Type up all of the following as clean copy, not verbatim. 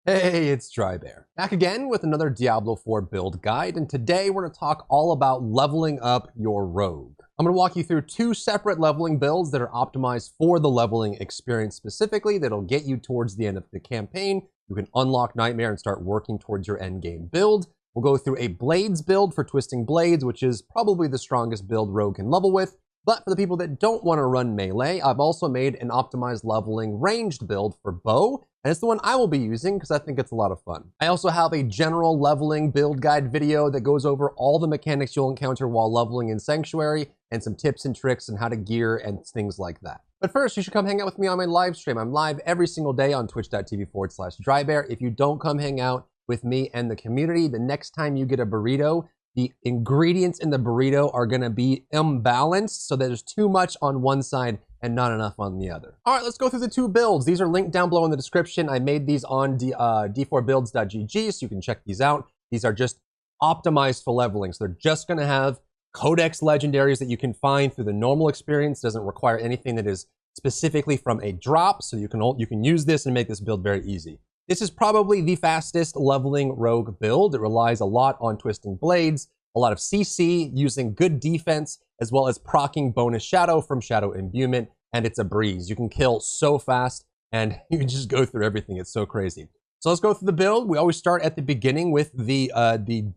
Hey, it's Drybear. Back again with another Diablo 4 build guide, and today we're going to talk all about leveling up your rogue. I'm going to walk you through two separate leveling builds that are optimized for the leveling experience specifically that'll get you towards the end of the campaign. You can unlock Nightmare and start working towards your endgame build. We'll go through a Blades build for Twisting Blades, which is probably the strongest build rogue can level with. But for the people that don't want to run melee, I've also made an optimized leveling ranged build for bow, and it's the one I will be using because I think it's a lot of fun. I also have a general leveling build guide video that goes over all the mechanics you'll encounter while leveling in Sanctuary and some tips and tricks on how to gear and things like that. But first, you should come hang out with me on my live stream. I'm live every single day on twitch.tv/Drybear. If you don't come hang out with me and the community, the next time you get a burrito, the ingredients in the burrito are going to be imbalanced, so there's too much on one side and not enough on the other. All right, let's go through the two builds. These are linked down below in the description. I made these on d4builds.gg, so you can check these out. These are just optimized for leveling, so they're just going to have codex legendaries that you can find through the normal experience. Doesn't require anything that is specifically from a drop, so you can use this and make this build very easy. This is probably the fastest leveling rogue build. It relies a lot on twisting blades, a lot of CC, using good defense, as well as proccing bonus shadow from shadow imbuement, and it's a breeze. You can kill so fast, and you can just go through everything. It's so crazy. So let's go through the build. We always start at the beginning with the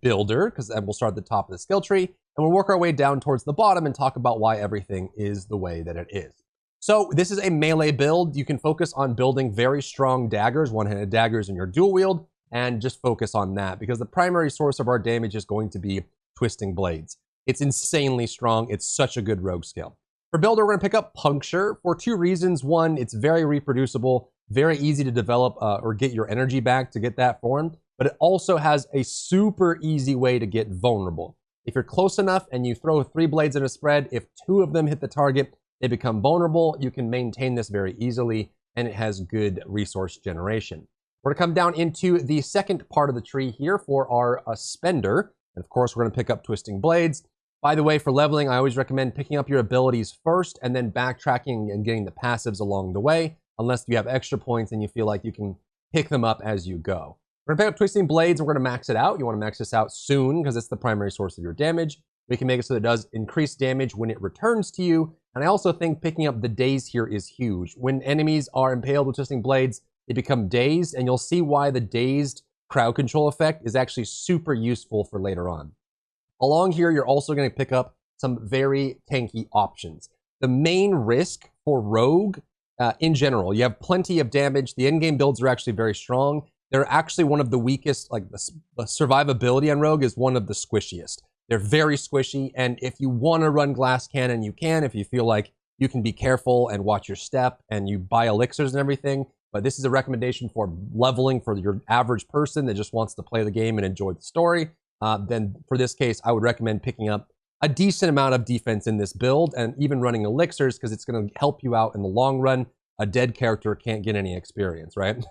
builder, because then we'll start at the top of the skill tree, and we'll work our way down towards the bottom and talk about why everything is the way that it is. So this is a melee build. You can focus on building very strong daggers, one-handed daggers in your dual wield, and just focus on that because the primary source of our damage is going to be twisting blades. It's insanely strong. It's such a good rogue skill. For builder, we're going to pick up Puncture for two reasons. One, it's very reproducible, very easy to develop or get your energy back to get that form, but it also has a super easy way to get vulnerable. If you're close enough and you throw 3 blades in a spread, if 2 of them hit the target, they become vulnerable. You can maintain this very easily, and it has good resource generation. We're going to come down into the second part of the tree here for our spender. And of course, we're going to pick up Twisting Blades. By the way, for leveling, I always recommend picking up your abilities first and then backtracking and getting the passives along the way, unless you have extra points and you feel like you can pick them up as you go. We're going to pick up Twisting Blades, and we're going to max it out. You want to max this out soon because it's the primary source of your damage. We can make it so that it does increase damage when it returns to you. And I also think picking up the daze here is huge. When enemies are impaled with Twisting Blades, they become dazed, and you'll see why the dazed crowd control effect is actually super useful for later on. Along here, you're also going to pick up some very tanky options. The main risk for rogue in general, you have plenty of damage. The endgame builds are actually very strong. They're actually one of the weakest, like the survivability on rogue is one of the squishiest. They're very squishy, and if you want to run glass cannon, you can, if you feel like you can be careful and watch your step and you buy elixirs and everything. But this is a recommendation for leveling for your average person that just wants to play the game and enjoy the story. Then for this case, I would recommend picking up a decent amount of defense in this build and even running elixirs because it's going to help you out in the long run. A dead character can't get any experience, right?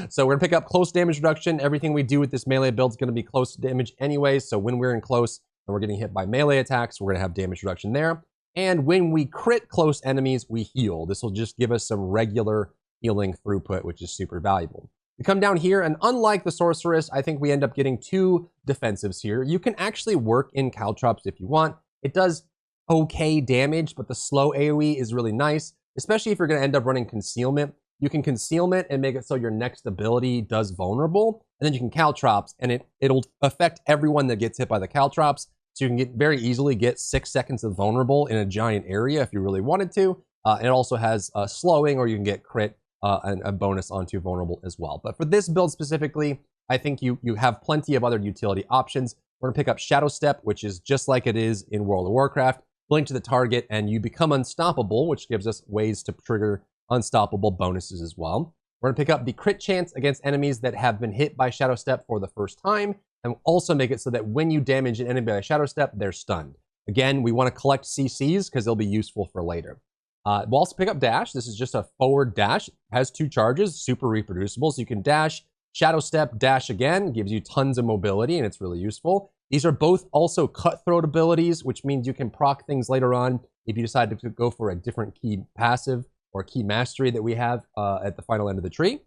So we're going to pick up close damage reduction. Everything we do with this melee build is going to be close damage anyways. So when we're in close, and we're getting hit by melee attacks, we're going to have damage reduction there. And when we crit close enemies, we heal. This will just give us some regular healing throughput, which is super valuable. We come down here, and unlike the Sorceress, I think we end up getting 2 defensives here. You can actually work in caltrops if you want. It does okay damage, but the slow AoE is really nice, especially if you're going to end up running concealment. You can concealment and make it so your next ability does vulnerable, and then you can caltrops, and it'll affect everyone that gets hit by the caltrops. So you can very easily get 6 seconds of vulnerable in a giant area if you really wanted to. It also has slowing, or you can get crit and a bonus onto vulnerable as well. But for this build specifically, I think you have plenty of other utility options. We're going to pick up Shadow Step, which is just like it is in World of Warcraft. Blink to the target, and you become unstoppable, which gives us ways to trigger unstoppable bonuses as well. We're going to pick up the crit chance against enemies that have been hit by Shadow Step for the first time, and also make it so that when you damage an enemy by Shadow Step, they're stunned. Again, we want to collect CCs because they'll be useful for later. We'll also pick up Dash. This is just a forward dash. It has 2 charges, super reproducible, so you can dash, Shadow Step, dash again, gives you tons of mobility, and it's really useful. These are both also cutthroat abilities, which means you can proc things later on if you decide to go for a different key passive or key mastery that we have at the final end of the tree.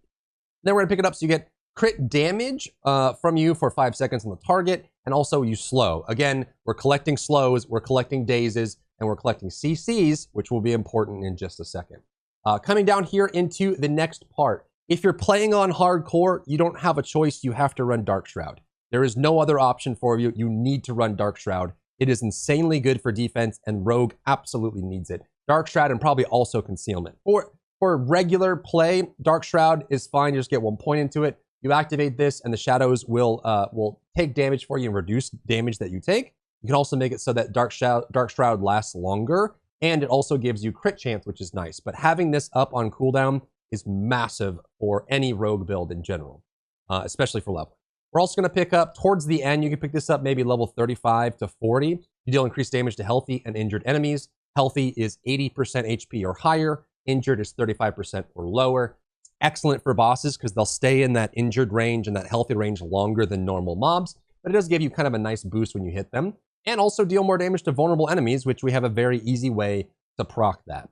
Then we're going to pick it up so you get crit damage from you for 5 seconds on the target, and also you slow. Again, we're collecting slows, we're collecting dazes, and we're collecting CCs, which will be important in just a second. Coming down here into the next part. If you're playing on hardcore, you don't have a choice. You have to run Dark Shroud. There is no other option for you. You need to run Dark Shroud. It is insanely good for defense, and Rogue absolutely needs it. Dark Shroud and probably also Concealment. For regular play, Dark Shroud is fine. You just get 1 point into it. You activate this, and the shadows will take damage for you and reduce damage that you take. You can also make it so that Dark Shroud lasts longer, and it also gives you crit chance, which is nice. But having this up on cooldown is massive for any rogue build in general, especially for level. We're also going to pick up, towards the end, you can pick this up maybe level 35 to 40. You deal increased damage to healthy and injured enemies. Healthy is 80% HP or higher. Injured is 35% or lower. It's excellent for bosses because they'll stay in that injured range and that healthy range longer than normal mobs, but it does give you kind of a nice boost when you hit them. And also deal more damage to vulnerable enemies, which we have a very easy way to proc that.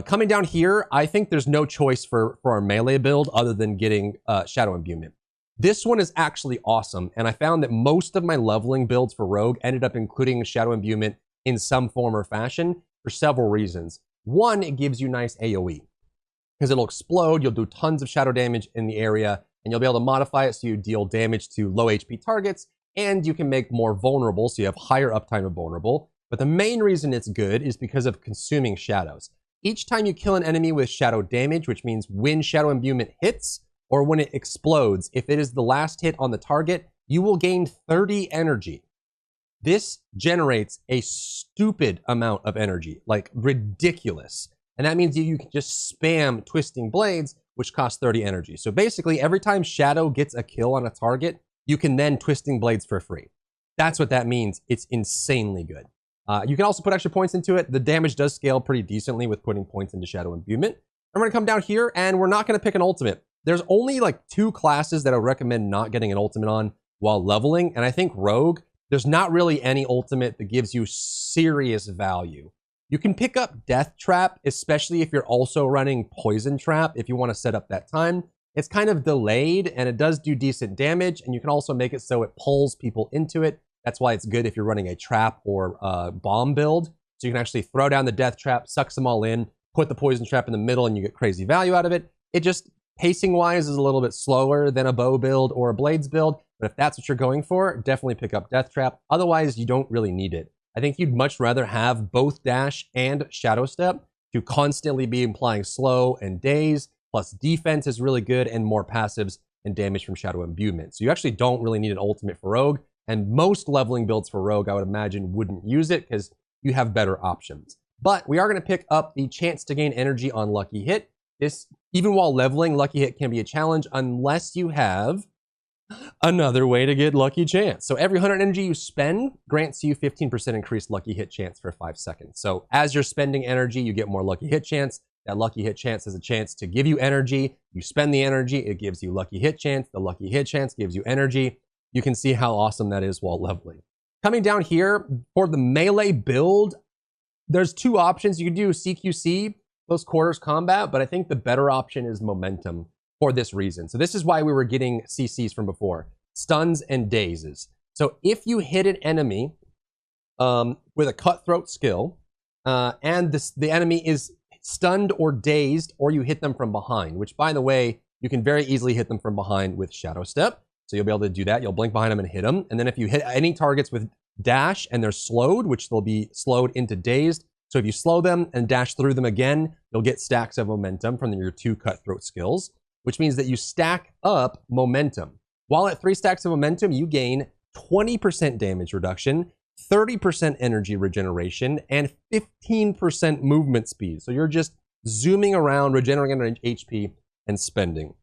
Coming down here, I think there's no choice for our melee build other than getting Shadow Imbuement. This one is actually awesome, and I found that most of my leveling builds for Rogue ended up including Shadow Imbuement in some form or fashion for several reasons. One, it gives you nice AoE, because it'll explode, you'll do tons of shadow damage in the area, and you'll be able to modify it so you deal damage to low HP targets, and you can make more vulnerable, so you have higher uptime of vulnerable. But the main reason it's good is because of consuming shadows. Each time you kill an enemy with shadow damage, which means when Shadow Imbuement hits, or when it explodes, if it is the last hit on the target, you will gain 30 energy. This generates a stupid amount of energy, like ridiculous. And that means you can just spam Twisting Blades, which costs 30 energy. So basically, every time Shadow gets a kill on a target, you can then Twisting Blades for free. That's what that means. It's insanely good. You can also put extra points into it. The damage does scale pretty decently with putting points into Shadow Imbuement. I'm going to come down here, and we're not going to pick an ultimate. There's only like 2 classes that I would recommend not getting an ultimate on while leveling, and I think Rogue, there's not really any ultimate that gives you serious value. You can pick up Death Trap, especially if you're also running Poison Trap, if you want to set up that time. It's kind of delayed, and it does do decent damage, and you can also make it so it pulls people into it. That's why it's good if you're running a trap or bomb build. So you can actually throw down the Death Trap, sucks them all in, put the Poison Trap in the middle, and you get crazy value out of it. It just, pacing-wise, is a little bit slower than a bow build or a blades build, but if that's what you're going for, definitely pick up Death Trap. Otherwise, you don't really need it. I think you'd much rather have both Dash and Shadow Step to constantly be implying slow and daze, plus defense is really good, and more passives and damage from Shadow Imbuement. So you actually don't really need an ultimate for Rogue, and most leveling builds for Rogue, I would imagine, wouldn't use it because you have better options. But we are going to pick up the chance to gain energy on Lucky Hit. This, even while leveling, Lucky Hit can be a challenge unless you have another way to get Lucky Chance. So every 100 energy you spend grants you 15% increased Lucky Hit chance for 5 seconds. So as you're spending energy, you get more Lucky Hit chance. That Lucky Hit chance has a chance to give you energy. You spend the energy, it gives you Lucky Hit chance. The Lucky Hit chance gives you energy. You can see how awesome that is while leveling. Coming down here, for the melee build, there's 2 options. You can do CQC, close quarters combat, but I think the better option is momentum for this reason. So this is why we were getting CCs from before. Stuns and dazes. So if you hit an enemy with a cutthroat skill, and the enemy is stunned or dazed, or you hit them from behind, which, by the way, you can very easily hit them from behind with Shadow Step. So you'll be able to do that. You'll blink behind them and hit them. And then if you hit any targets with Dash and they're slowed, which they'll be slowed into dazed. So if you slow them and dash through them again, you'll get stacks of momentum from your 2 cutthroat skills, which means that you stack up momentum. While at 3 stacks of momentum, you gain 20% damage reduction, 30% energy regeneration, and 15% movement speed. So you're just zooming around, regenerating HP, and spending.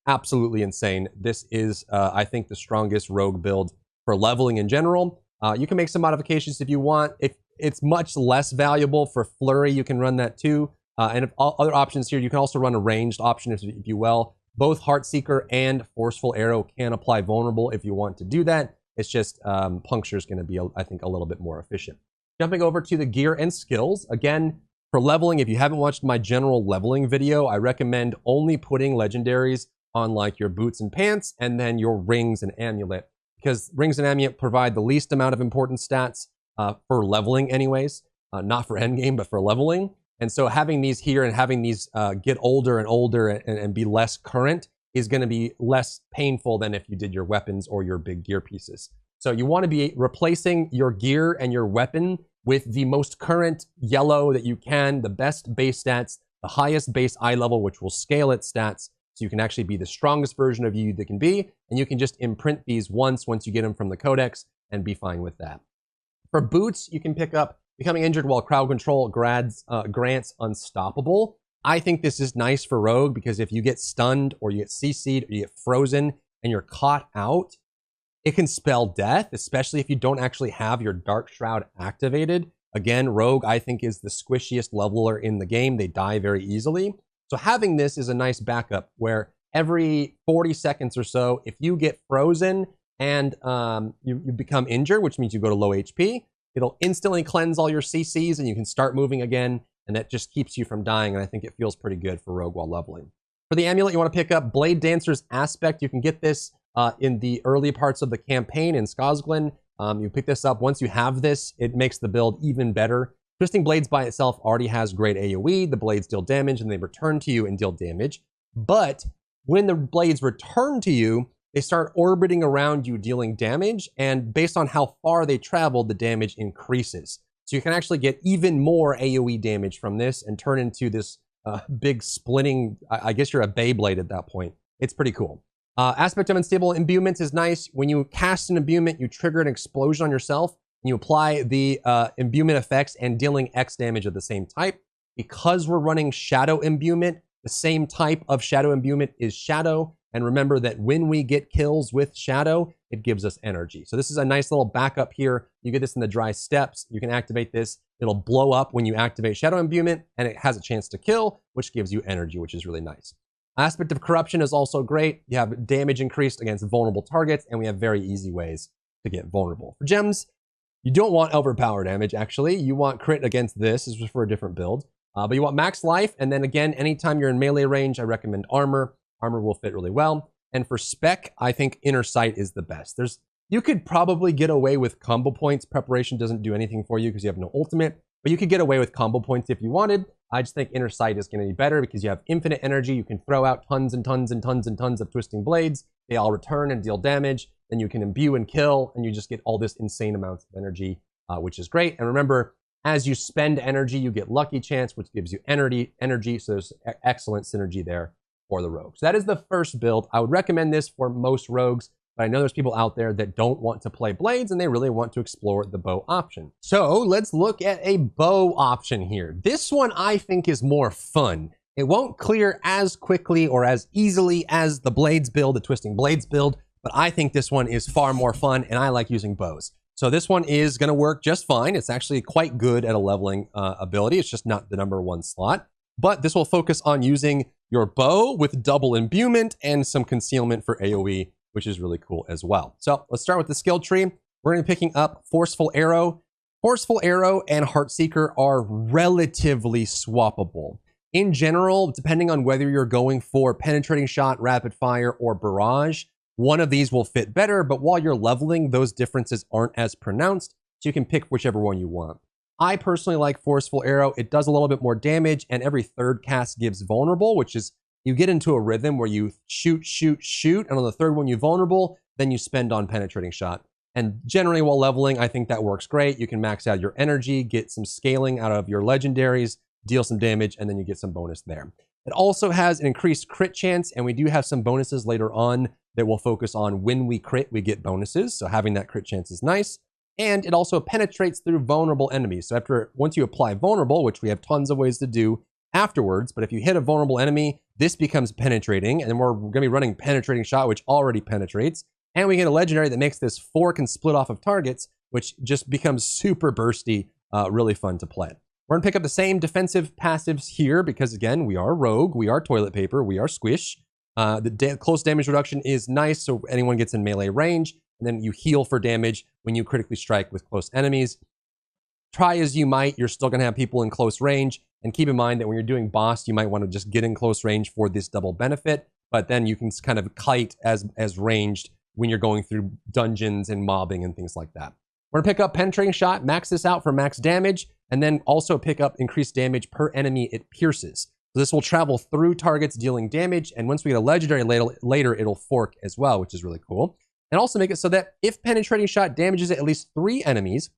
Absolutely insane. This is, I think, the strongest rogue build for leveling in general. You can make some modifications if you want. If it's much less valuable for flurry, you can run that too. And if other options here, you can also run a ranged option if you will. Both Heartseeker and Forceful Arrow can apply vulnerable if you want to do that. It's just Puncture is going to be, I think, a little bit more efficient. Jumping over to the gear and skills. Again, for leveling, if you haven't watched my general leveling video, I recommend only putting legendaries on like your boots and pants, and then your rings and amulet, because rings and amulet provide the least amount of important stats for leveling anyways, not for endgame, but for leveling. And so having these here and having these get older and older and be less current is going to be less painful than if you did your weapons or your big gear pieces. So you want to be replacing your gear and your weapon with the most current yellow that you can, the best base stats, the highest base eye level, which will scale its stats. So you can actually be the strongest version of you that can be. And you can just imprint these once you get them from the codex and be fine with that. For boots, you can pick up Becoming Injured while crowd control grants Unstoppable. I think this is nice for Rogue because if you get stunned or you get CC'd or you get frozen and you're caught out, it can spell death, especially if you don't actually have your Dark Shroud activated. Again, Rogue, I think, is the squishiest leveler in the game. They die very easily. So having this is a nice backup where every 40 seconds or so, if you get frozen and you become injured, which means you go to low HP, it'll instantly cleanse all your CCs and you can start moving again. And that just keeps you from dying. And I think it feels pretty good for Rogue while leveling. For the amulet, you want to pick up Blade Dancer's Aspect. You can get this in the early parts of the campaign in Skosglen. You pick this up. Once you have this, it makes the build even better. Twisting Blades by itself already has great AoE. The blades deal damage and they return to you and deal damage. But when the blades return to you, they start orbiting around you dealing damage. And based on how far they travel, the damage increases. So you can actually get even more AoE damage from this and turn into this big splitting, I guess you're a Beyblade at that point. It's pretty cool. Aspect of Unstable Imbuement is nice. When you cast an imbuement, you trigger an explosion on yourself, and you apply the imbuement effects and dealing X damage of the same type. Because we're running Shadow Imbuement, the same type of Shadow Imbuement is Shadow. And remember that when we get kills with Shadow, it gives us energy. So this is a nice little backup here. You get this in the dry steppes. You can activate this. It'll blow up when you activate Shadow Imbuement, and it has a chance to kill, which gives you energy, which is really nice. Aspect of Corruption is also great. You have damage increased against vulnerable targets, and we have very easy ways to get vulnerable. For gems, you don't want overpower damage, actually. You want crit against this. This is for a different build. But you want max life, and then again, anytime you're in melee range, I recommend armor. Armor will fit really well. And for spec, I think Inner Sight is the best. You could probably get away with combo points. Preparation doesn't do anything for you because you have no ultimate, but you could get away with combo points if you wanted. I just think Inner Sight is going to be better because you have infinite energy. You can throw out tons and tons and tons and tons of Twisting Blades. They all return and deal damage. Then you can imbue and kill, and you just get all this insane amounts of energy, which is great. And remember, as you spend energy, you get Lucky Chance, which gives you energy. So there's excellent synergy there for the rogues. So that is the first build. I would recommend this for most rogues, but I know there's people out there that don't want to play blades and they really want to explore the bow option. So let's look at a bow option here. This one I think is more fun. It won't clear as quickly or as easily as the blades build, the Twisting Blades build, but I think this one is far more fun and I like using bows. So this one is gonna work just fine. It's actually quite good at a leveling ability. It's just not the #1 slot, but this will focus on using your bow with double imbuement and some concealment for AoE, which is really cool as well. So let's start with the skill tree. We're going to be picking up Forceful Arrow. Forceful Arrow and Heartseeker are relatively swappable. In general, depending on whether you're going for Penetrating Shot, Rapid Fire, or Barrage, one of these will fit better, but while you're leveling, those differences aren't as pronounced, so you can pick whichever one you want. I personally like Forceful Arrow. It does a little bit more damage, and every third cast gives Vulnerable, which is you get into a rhythm where you shoot, shoot, shoot, and on the third one you Vulnerable, then you spend on Penetrating Shot. And generally while leveling, I think that works great. You can max out your energy, get some scaling out of your legendaries, deal some damage, and then you get some bonus there. It also has an increased crit chance, and we do have some bonuses later on that will focus on when we crit, we get bonuses. So having that crit chance is nice. And it also penetrates through vulnerable enemies. So once you apply vulnerable, which we have tons of ways to do afterwards, but if you hit a vulnerable enemy, this becomes penetrating, and then we're going to be running Penetrating Shot, which already penetrates. And we get a legendary that makes this 4 can split off of targets, which just becomes super bursty, really fun to play. We're going to pick up the same defensive passives here because, again, we are rogue, we are toilet paper, we are squish. The close damage reduction is nice, so anyone gets in melee range. And then you heal for damage when you critically strike with close enemies. Try as you might, you're still going to have people in close range. And keep in mind that when you're doing boss, you might want to just get in close range for this double benefit. but then you can kind of kite as ranged when you're going through dungeons and mobbing and things like that. We're gonna pick up Penetrating Shot, max this out for max damage, and then also pick up increased damage per enemy it pierces. So this will travel through targets dealing damage, and once we get a legendary later, it'll fork as well, which is really cool. And also make it so that if Penetrating Shot damages at least 3 enemies,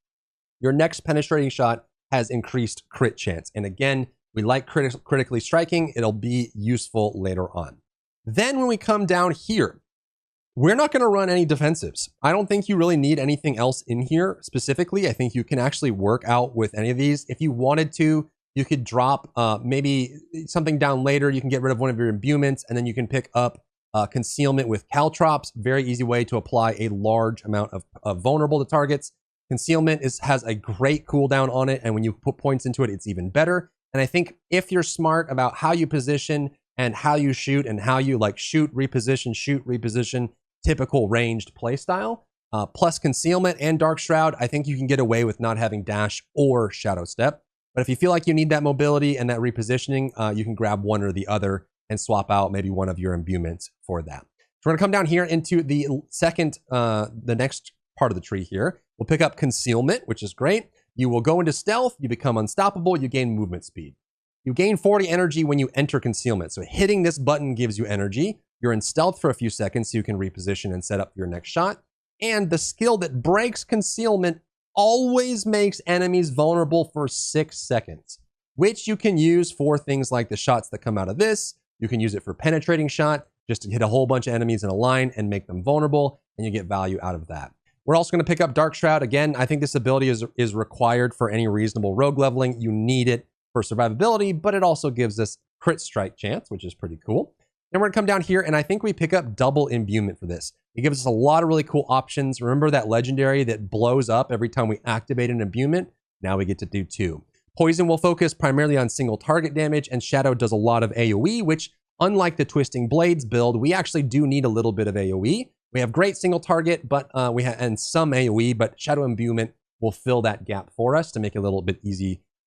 your next Penetrating Shot has increased crit chance. And again, we like critically striking. It'll be useful later on. Then when we come down here, we're not going to run any defensives. I don't think you really need anything else in here specifically. I think you can actually work out with any of these. If you wanted to, you could drop maybe something down later. You can get rid of one of your imbuements, and then you can pick up concealment with caltrops. Very easy way to apply a large amount of vulnerable to targets. Concealment has a great cooldown on it, and when you put points into it, it's even better. And I think if you're smart about how you position and how you shoot and how you like shoot, reposition, typical ranged playstyle, plus concealment and Dark Shroud, I think you can get away with not having dash or Shadow Step. But if you feel like you need that mobility and that repositioning, you can grab one or the other and swap out maybe one of your imbuements for that. So we're gonna come down here into the the next part of the tree here. We'll pick up Concealment, which is great. You will go into Stealth, you become unstoppable, you gain movement speed. You gain 40 energy when you enter Concealment. So hitting this button gives you energy. You're in Stealth for a few seconds so you can reposition and set up your next shot. And the skill that breaks Concealment always makes enemies vulnerable for 6 seconds, which you can use for things like the shots that come out of this. You can use it for Penetrating Shot, just to hit a whole bunch of enemies in a line and make them vulnerable, and you get value out of that. We're also going to pick up Dark Shroud. Again, I think this ability is required for any reasonable rogue leveling. You need it for survivability, but it also gives us crit strike chance, which is pretty cool. Then we're going to come down here, and I think we pick up double imbuement for this. It gives us a lot of really cool options. Remember that legendary that blows up every time we activate an imbuement? Now we get to do 2. Poison will focus primarily on single target damage, and Shadow does a lot of AoE, which, unlike the Twisting Blades build, we actually do need a little bit of AoE. We have great single target, but and some AoE, but Shadow Imbuement will fill that gap for us to make it a little bit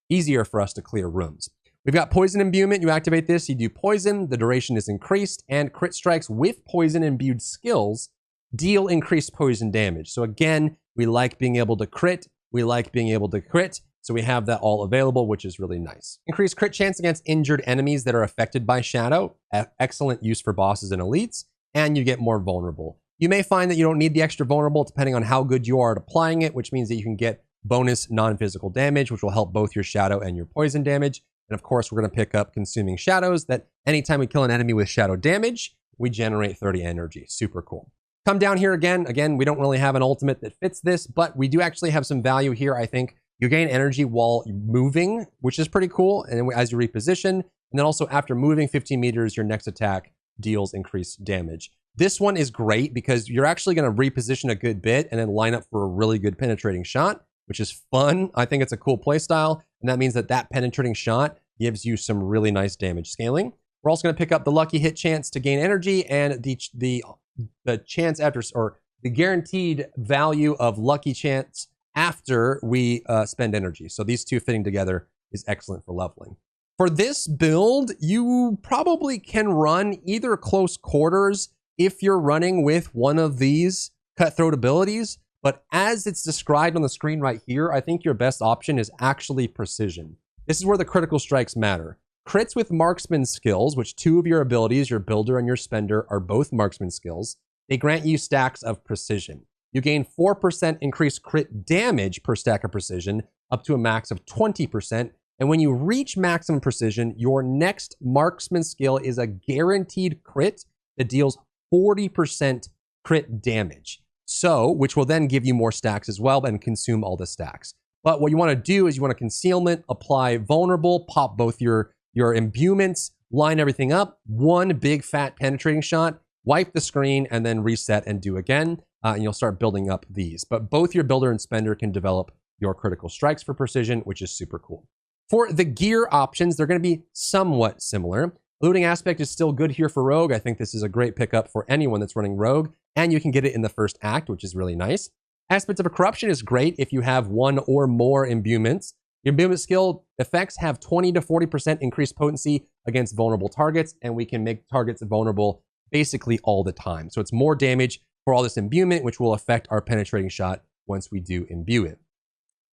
easier for us to clear rooms. We've got Poison Imbuement. You activate this, you do poison, the duration is increased, and crit strikes with poison imbued skills deal increased poison damage. So again, we like being able to crit, so we have that all available, which is really nice. Increased crit chance against injured enemies that are affected by Shadow. Excellent use for bosses and elites, and you get more vulnerable. You may find that you don't need the extra vulnerable depending on how good you are at applying it, which means that you can get bonus non-physical damage, which will help both your Shadow and your poison damage. And of course, we're going to pick up Consuming Shadows, that anytime we kill an enemy with Shadow damage, we generate 30 energy. Super cool. Come down here again. Again, we don't really have an ultimate that fits this, but we do actually have some value here, I think. You gain energy while moving, which is pretty cool, and as you reposition. And then also after moving 15 meters, your next attack deals increased damage. This one is great because you're actually going to reposition a good bit and then line up for a really good penetrating shot, which is fun. I think it's a cool play style, and that means that penetrating shot gives you some really nice damage scaling. We're also going to pick up the lucky hit chance to gain energy, and the chance after, or the guaranteed value of lucky chance after we spend energy. So these two fitting together is excellent for leveling. For this build, you probably can run either close quarters if you're running with one of these cutthroat abilities, but as it's described on the screen right here, I think your best option is actually precision. This is where the critical strikes matter. Crits with marksman skills, which 2 of your abilities, your builder and your spender, are both marksman skills. They grant you stacks of precision. You gain 4% increased crit damage per stack of precision, up to a max of 20%. And when you reach maximum precision, your next marksman skill is a guaranteed crit that deals 40% crit damage. So, which will then give you more stacks as well and consume all the stacks. But what you want to do is you want to concealment, apply vulnerable, pop both your imbuements, line everything up, one big fat penetrating shot, wipe the screen, and then reset and do again. And you'll start building up these. But both your builder and spender can develop your critical strikes for precision, which is super cool. For the gear options, they're going to be somewhat similar. Looting aspect is still good here for Rogue. I think this is a great pickup for anyone that's running Rogue, and you can get it in the first act, which is really nice. Aspect of a Corruption is great if you have one or more imbuements. Your imbuement skill effects have 20 to 40% increased potency against vulnerable targets, and we can make targets vulnerable basically all the time. So it's more damage for all this imbuement, which will affect our penetrating shot once we do imbue it.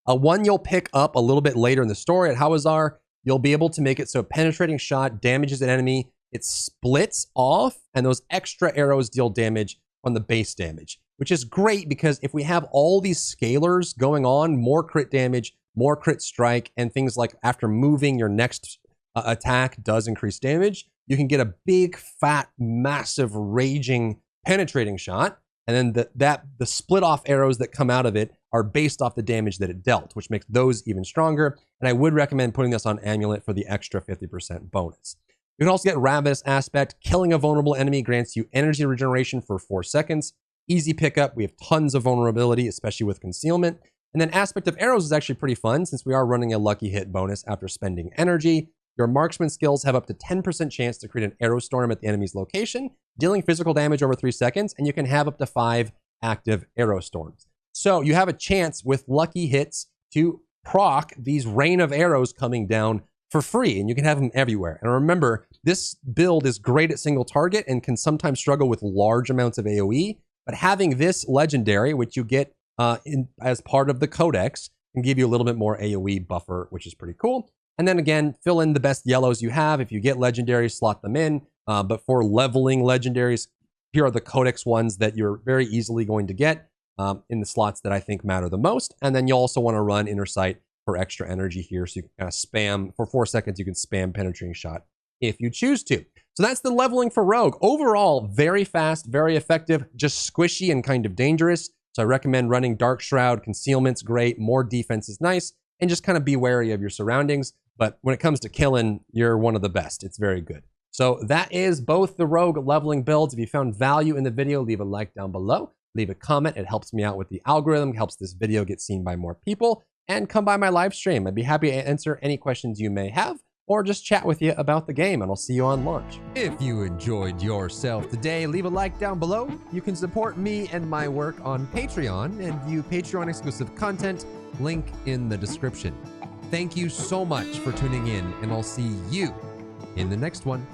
One you'll pick up a little bit later in the story at Hawazar, you'll be able to make it so penetrating shot damages an enemy, it splits off, and those extra arrows deal damage on the base damage, which is great because if we have all these scalars going on, more crit damage, more crit strike, and things like after moving, your next attack does increase damage, you can get a big, fat, massive, raging, penetrating shot, and then the split off arrows that come out of it are based off the damage that it dealt, which makes those even stronger. And I would recommend putting this on Amulet for the extra 50% bonus. You can also get Ravenous Aspect. Killing a vulnerable enemy grants you energy regeneration for 4 seconds. Easy pickup. We have tons of vulnerability, especially with concealment. And then Aspect of Arrows is actually pretty fun since we are running a lucky hit bonus after spending energy. Your marksman skills have up to 10% chance to create an arrow storm at the enemy's location, dealing physical damage over 3 seconds, and you can have up to 5 active arrow storms. So you have a chance with lucky hits to proc these rain of arrows coming down for free, and you can have them everywhere. And remember, this build is great at single target and can sometimes struggle with large amounts of AoE, but having this legendary, which you get as part of the codex, can give you a little bit more AoE buffer, which is pretty cool. And then again, fill in the best yellows you have. If you get legendaries, slot them in. But for leveling legendaries, here are the codex ones that you're very easily going to get in the slots that I think matter the most. And then you also want to run Inner Sight for extra energy here. So you can kind of spam, for 4 seconds, you can spam Penetrating Shot if you choose to. So that's the leveling for Rogue. Overall, very fast, very effective, just squishy and kind of dangerous. So I recommend running Dark Shroud. Concealment's great. More defense is nice. And just kind of be wary of your surroundings. But when it comes to killing, you're one of the best. It's very good. So that is both the Rogue leveling builds. If you found value in the video, leave a like down below. Leave a comment. It helps me out with the algorithm, helps this video get seen by more people. And come by my live stream. I'd be happy to answer any questions you may have or just chat with you about the game, and I'll see you on launch. If you enjoyed yourself today, leave a like down below. You can support me and my work on Patreon and view Patreon exclusive content, link in the description. Thank you so much for tuning in, and I'll see you in the next one.